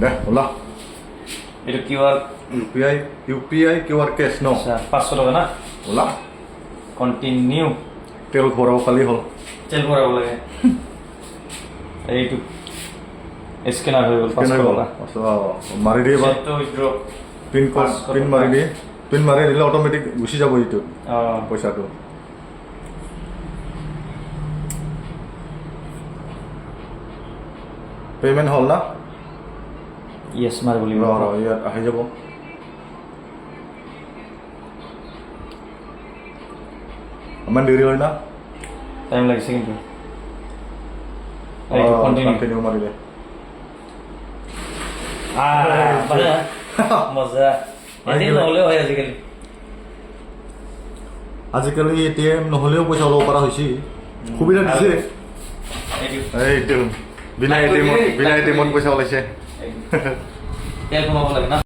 দে ওলা এটা QR UPI QR cash ন 500 টাকা না ওলা কন্টিনিউ তেল ভৰাব খালি হ'ল তেল ভৰাব লাগে এইটো স্ক্যানাৰ হয়ে গেল 500 টাকা মাৰি দিয়ে বা তো উইথড্ৰ পিন মাৰি দিয়ে পিন মাৰি দিলে অট'মেটিক গুচি যাব এইটো পইচাটো পেমেন্ট হ'ল না ইয়েস মার বলি ইয়াত আহি যাব ইমান দেৰি হয় না টাইম লাগিছে কিন্তু এইটো কন্টিনিউ মাৰি দে মজা এদিন নহলেও হয় আজিকালি এটিএম নহ'লেও পইচা ওলাব পৰা হৈছে সুবিধা দিছে এইটো বিনা এটিএমত পইচা ওলাইছে তেল কমাব লাগে না